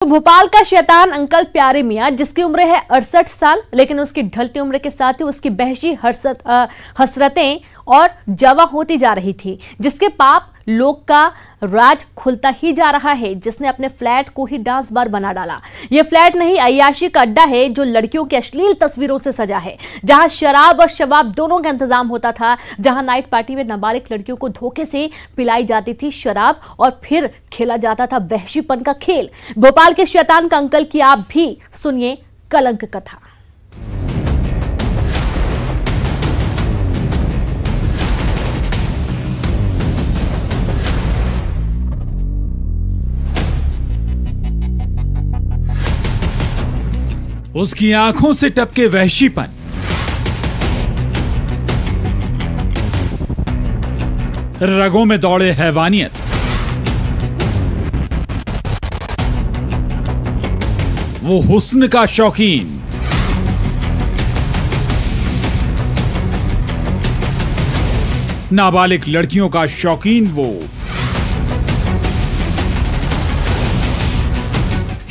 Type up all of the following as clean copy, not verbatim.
भोपाल का शैतान अंकल प्यारे मियां, जिसकी उम्र है 68 साल, लेकिन उसकी ढलती उम्र के साथ ही उसकी बहशी हसरतें और जवा होती जा रही थी, जिसके पाप लोग का राज खुलता ही जा रहा है, जिसने अपने फ्लैट को ही डांस बार बना डाला। यह फ्लैट नहीं, अय्याशी का अड्डा है जो लड़कियों की अश्लील तस्वीरों से सजा है, जहां शराब और शबाब दोनों का इंतजाम होता था, जहां नाइट पार्टी में नाबालिग लड़कियों को धोखे से पिलाई जाती थी शराब और फिर खेला जाता था वहशीपन का खेल। भोपाल के शैतान का अंकल की आप भी सुनिए कलंक कथा। उसकी आंखों से टपके वहशीपन, रगों में दौड़े हैवानियत, वो हुस्न का शौकीन, नाबालिग लड़कियों का शौकीन, वो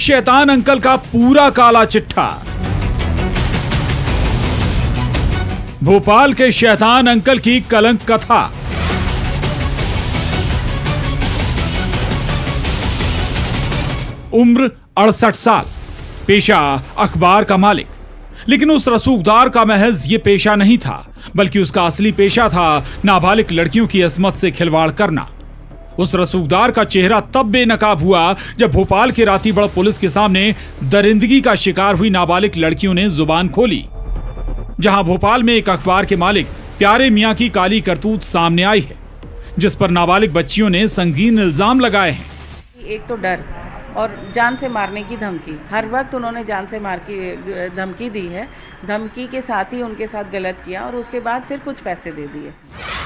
शैतान अंकल का पूरा काला चिट्ठा। भोपाल के शैतान अंकल की कलंक कथा। उम्र 68 साल, पेशा अखबार का मालिक। लेकिन उस रसूखदार का महज ये पेशा नहीं था, बल्कि उसका असली पेशा था नाबालिग लड़कियों की अस्मत से खिलवाड़ करना। उस रसूखदार का चेहरा तब बेनकाब हुआ जब भोपाल के रातीबड़ पुलिस के सामने दरिंदगी का शिकार हुई नाबालिग लड़कियों ने जुबान खोली, जहां भोपाल में एक अखबार के मालिक प्यारे मियां की काली करतूत सामने आई है, जिस पर नाबालिग बच्चियों ने संगीन इल्जाम लगाए हैं। एक तो डर और जान से मारने की धमकी, हर वक्त उन्होंने जान से मार की धमकी दी है। धमकी के साथ ही उनके साथ गलत किया और उसके बाद फिर कुछ पैसे दे दिए।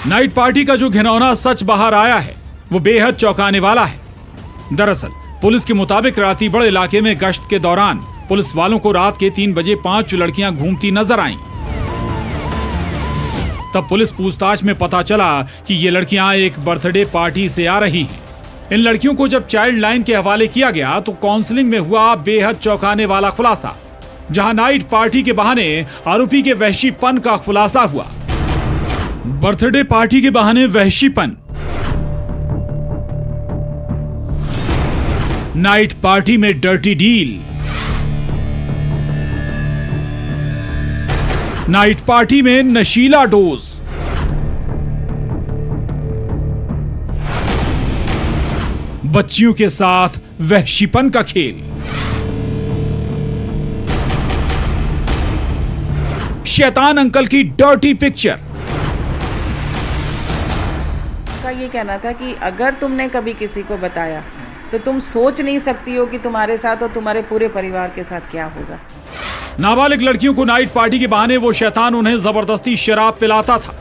नाइट पार्टी का जो घिनौना सच बाहर आया है वो बेहद चौंकाने वाला है। दरअसल पुलिस के मुताबिक रातीबड़ इलाके में गश्त के दौरान पुलिस वालों को रात के 3 बजे 5 लड़कियां घूमती नजर आईं। तब पुलिस पूछताछ में पता चला कि ये लड़कियां एक बर्थडे पार्टी से आ रही हैं। इन लड़कियों को जब चाइल्ड लाइन के हवाले किया गया तो काउंसलिंग में हुआ बेहद चौंकाने वाला खुलासा, जहां नाइट पार्टी के बहाने आरोपी के वहशीपन का खुलासा हुआ। बर्थडे पार्टी के बहाने वहशीपन, नाइट पार्टी में डर्टी डील, नाइट पार्टी में नशीला डोज, बच्चियों के साथ वहशीपन का खेल। शैतान अंकल की डर्टी पिक्चर। का ये कहना था कि अगर तुमने कभी किसी को बताया तो तुम सोच नहीं सकती हो कि तुम्हारे साथ और तुम्हारे पूरे परिवार के साथ क्या होगा। नाबालिग लड़कियों को नाइट पार्टी के बहाने वो शैतान उन्हें जबरदस्ती शराब पिलाता था,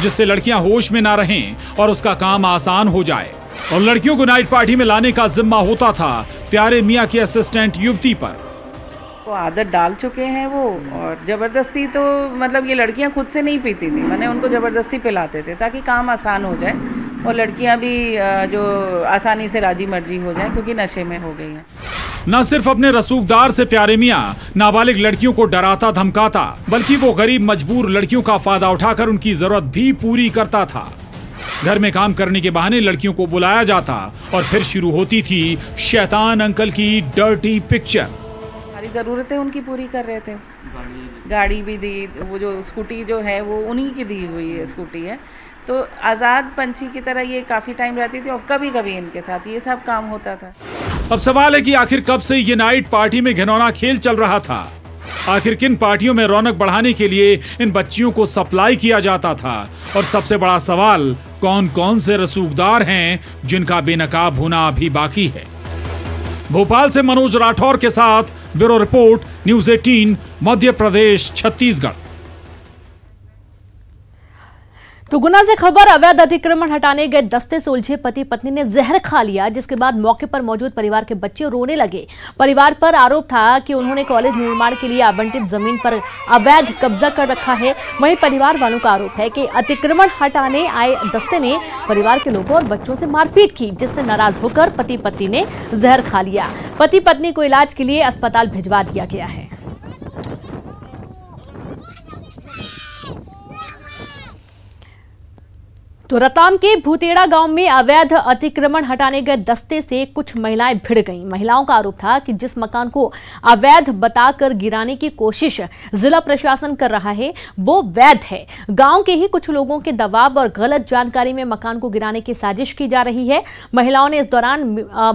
जिससे लड़कियां होश में ना रहें और उसका काम आसान हो जाए। और लड़कियों को नाइट पार्टी में लाने का जिम्मा होता था प्यारे मियां की असिस्टेंट युवती पर। वो आदत डाल चुके हैं वो, और जबरदस्ती तो मतलब ये लड़कियां खुद से नहीं पीती थी, मैंने उनको जबरदस्ती पिलाते थे ताकि काम आसान हो जाए और लड़कियां भी जो आसानी से राजी मर्जी हो जाए, क्योंकि नशे में हो गई हैं। न सिर्फ अपने रसूखदार से प्यारे मियां नाबालिग लड़कियों को डराता धमकाता, बल्कि वो गरीब मजबूर लड़कियों का फायदा उठाकर उनकी जरूरत भी पूरी करता था। घर में काम करने के बहाने लड़कियों को बुलाया जाता और फिर शुरू होती थी शैतान अंकल की डर्टी पिक्चर। हमारी ज़रूरतें उनकी पूरी कर रहे थे। गाड़ी भी दी, वो जो स्कूटी जो है वो उन्हीं की दी हुई है स्कूटी है, तो आज़ाद पंछी की तरह ये काफ़ी टाइम रहती थी और कभी कभी इनके साथ ये सब काम होता था। अब सवाल है कि आखिर कब से ये नाइट पार्टी में घिनौना खेल चल रहा था? आखिर किन पार्टियों में रौनक बढ़ाने के लिए इन बच्चियों को सप्लाई किया जाता था? और सबसे बड़ा सवाल, कौन कौन से रसूखदार हैं जिनका बेनकाब होना अभी बाकी है? भोपाल से मनोज राठौर के साथ bureau report, news 18, Madhya Pradesh, Chhattisgarh. तो गुना से खबर, अवैध अतिक्रमण हटाने गए दस्ते से उलझे पति पत्नी ने जहर खा लिया, जिसके बाद मौके पर मौजूद परिवार के बच्चे रोने लगे। परिवार पर आरोप था कि उन्होंने कॉलेज निर्माण के लिए आवंटित जमीन पर अवैध कब्जा कर रखा है। वहीं परिवार वालों का आरोप है कि अतिक्रमण हटाने आए दस्ते ने परिवार के लोगों और बच्चों से मारपीट की, जिससे नाराज होकर पति पत्नी ने जहर खा लिया। पति पत्नी को इलाज के लिए अस्पताल भिजवा दिया गया है। तो रतलाम के भूतेड़ा गांव में अवैध अतिक्रमण हटाने गए दस्ते से कुछ महिलाएं भिड़ गईं। महिलाओं का आरोप था कि जिस मकान को अवैध बताकर गिराने की कोशिश जिला प्रशासन कर रहा है वो वैध है। गांव के ही कुछ लोगों के दबाव और गलत जानकारी में मकान को गिराने की साजिश की जा रही है। महिलाओं ने इस दौरान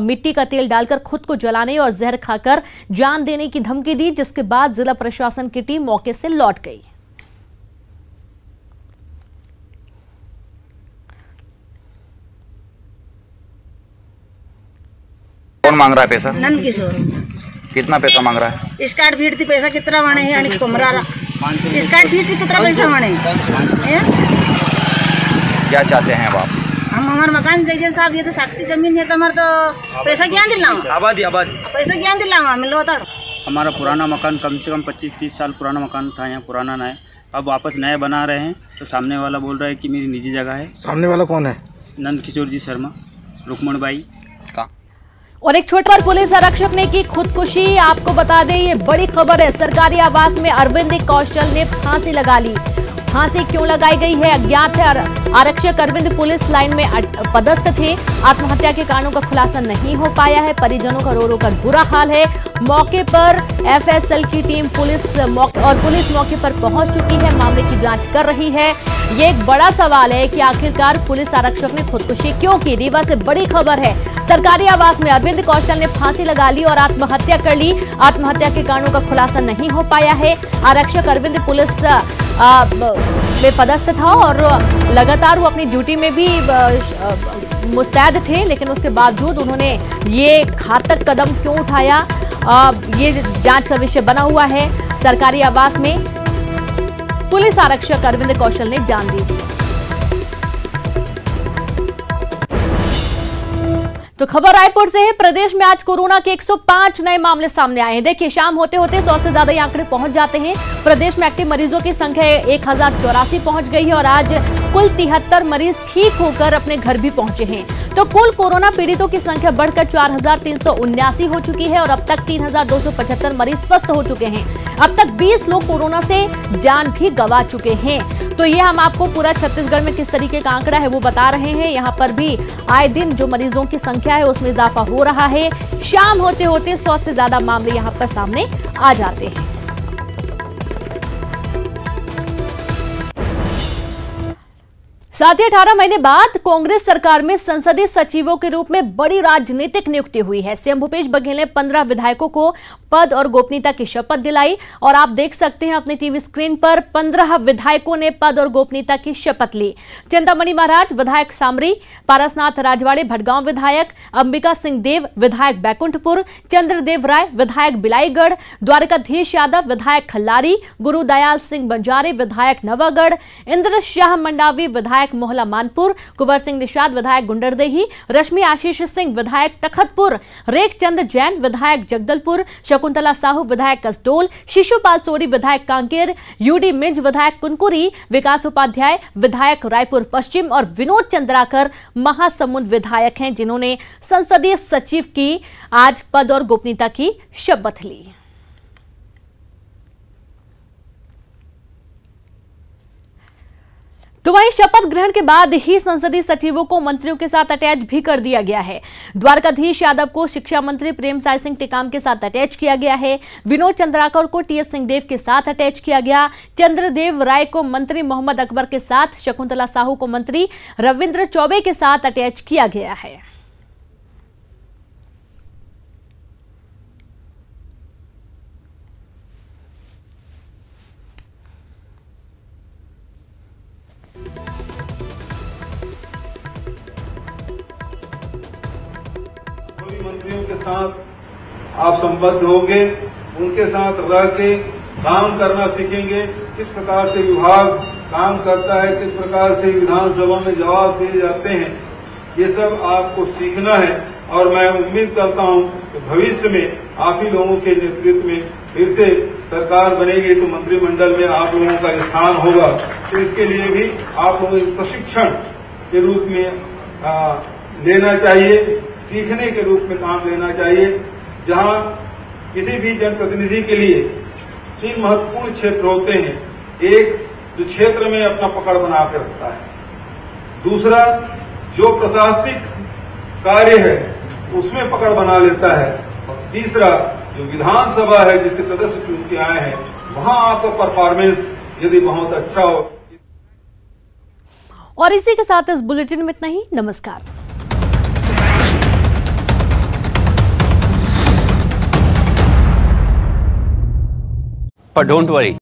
मिट्टी का तेल डालकर खुद को जलाने और जहर खाकर जान देने की धमकी दी, जिसके बाद जिला प्रशासन की टीम मौके से लौट गई। कौन मांग रहा है पैसा? नंद किशोर। कितना पैसा मांग रहा है? स्कार्ट भीड़ती पैसा कितना माने है? आणि कोमरा स्कार्ट भीड़ती कितना पैसा माने? क्या चाहते हैं आप? हम हमारे मकान जैसे साहब, ये तो साक्षी जमीन है तो हमारे तो पैसा क्या दिलाऊं? आबादी पैसा क्या दिलाऊं? मिलो तो हमारा पुराना मकान कम से कम 25-30 साल पुराना मकान था, यहाँ पुराना ना है। अब वापस नया बना रहे हैं तो सामने वाला बोल रहा है कि मेरी निजी जगह है। सामने वाला कौन है? नंद किशोर जी शर्मा, रुक्मण बाई का। और एक छोटे पर पुलिस आरक्षक ने की खुदकुशी। आपको बता दें, ये बड़ी खबर है। सरकारी आवास में अरविंद कौशल ने फांसी लगा ली। फांसी क्यों लगाई गई है अज्ञात है। आरक्षक अरविंद पुलिस लाइन में पदस्थ थे। आत्महत्या के कारणों का खुलासा नहीं हो पाया है। परिजनों का रो रो कर बुरा हाल है। मौके पर एफएसएल की टीम पुलिस मौके पर पहुंच चुकी है, मामले की जांच कर रही है। ये एक बड़ा सवाल है कि आखिरकार पुलिस आरक्षक ने खुदकुशी क्यों की। रीवा से बड़ी खबर है। सरकारी आवास में अरविंद कौशल ने फांसी लगा ली और आत्महत्या कर ली। आत्महत्या के कारणों का खुलासा नहीं हो पाया है। आरक्षक अरविंद पुलिस में पदस्थ था और लगातार वो अपनी ड्यूटी में भी मुस्तैद थे, लेकिन उसके बावजूद उन्होंने ये घातक कदम क्यों उठाया, ये जांच का विषय बना हुआ है। सरकारी आवास में पुलिस आरक्षक अरविंद कौशल ने जान दी। तो खबर रायपुर से है। प्रदेश में आज कोरोना के 105 नए मामले सामने आए हैं। देखिए, शाम होते होते 100 से ज्यादा ये आंकड़े पहुंच जाते हैं। प्रदेश में एक्टिव मरीजों की संख्या 1084 पहुंच गई है और आज कुल 73 मरीज ठीक होकर अपने घर भी पहुंचे हैं। तो कुल कोरोना पीड़ितों की संख्या बढ़कर 4379 हो चुकी है और अब तक 3275 मरीज स्वस्थ हो चुके हैं। अब तक 20 लोग कोरोना से जान भी गंवा चुके हैं। तो ये हम आपको पूरा छत्तीसगढ़ में किस तरीके का आंकड़ा है वो बता रहे हैं। यहाँ पर भी आए दिन जो मरीजों की संख्या है उसमें इजाफा हो रहा है। शाम होते होते 100 से ज्यादा मामले यहाँ पर सामने आ जाते हैं। साथ ही 18 महीने बाद कांग्रेस सरकार में संसदीय सचिवों के रूप में बड़ी राजनीतिक नियुक्ति हुई है। सीएम भूपेश बघेल ने 15 विधायकों को पद और गोपनीयता की शपथ दिलाई और आप देख सकते हैं अपनी टीवी स्क्रीन पर 15 विधायकों ने पद और गोपनीयता की शपथ ली। चिंतामणि महाराज विधायक सामरी, पारसनाथ राजवाड़े भटगांव विधायक, अंबिका सिंह देव विधायक बैकुंठपुर, चंद्रदेव राय विधायक बिलाईगढ़, द्वारकाधीश यादव विधायक खल्लारी, गुरुदयाल सिंह बंजारे विधायक नवागढ़, इंद्र शाह मंडावी विधायक मोहला मानपुर, कुंवर सिंह निषाद विधायक गुंडरदेही, रश्मि आशीष सिंह विधायक तखतपुर, रेखचंद जैन विधायक जगदलपुर, शकुंतला साहू विधायक कसडोल, शिशुपाल सोरी विधायक कांकेर, यूडी मिंज विधायक कुनकुरी, विकास उपाध्याय विधायक रायपुर पश्चिम और विनोद चंद्राकर महासमुंद विधायक हैं, जिन्होंने संसदीय सचिव की आज पद और गोपनीयता की शपथ ली। तो वहीं शपथ ग्रहण के बाद ही संसदीय सचिवों को मंत्रियों के साथ अटैच भी कर दिया गया है। द्वारकाधीश यादव को शिक्षा मंत्री प्रेमसाय सिंह टेकाम के साथ अटैच किया गया है। विनोद चंद्राकर को टीएस सिंहदेव के साथ अटैच किया गया। चंद्रदेव राय को मंत्री मोहम्मद अकबर के साथ, शकुंतला साहू को मंत्री रविंद्र चौबे के साथ अटैच किया गया है। मंत्रियों के साथ आप संबद्ध होंगे, उनके साथ रह के काम करना सीखेंगे, किस प्रकार से विभाग काम करता है, किस प्रकार से विधानसभा में जवाब दिए जाते हैं, ये सब आपको सीखना है। और मैं उम्मीद करता हूं कि भविष्य में आप ही लोगों के नेतृत्व में फिर से सरकार बनेगी तो मंत्रिमंडल में आप लोगों का स्थान होगा। तो इसके लिए भी आप लोगों को प्रशिक्षण के रूप में लेना चाहिए, सीखने के रूप में काम लेना चाहिए। जहां किसी भी जनप्रतिनिधि के लिए 3 महत्वपूर्ण क्षेत्र होते हैं। एक, जो क्षेत्र में अपना पकड़ बना के रखता है। दूसरा, जो प्रशासनिक कार्य है उसमें पकड़ बना लेता है। और तीसरा, जो विधानसभा है जिसके सदस्य चुन के आए हैं, वहां आपका परफॉर्मेंस यदि बहुत अच्छा हो। और इसी के साथ इस बुलेटिन में इतना ही। नमस्कार। But don't worry,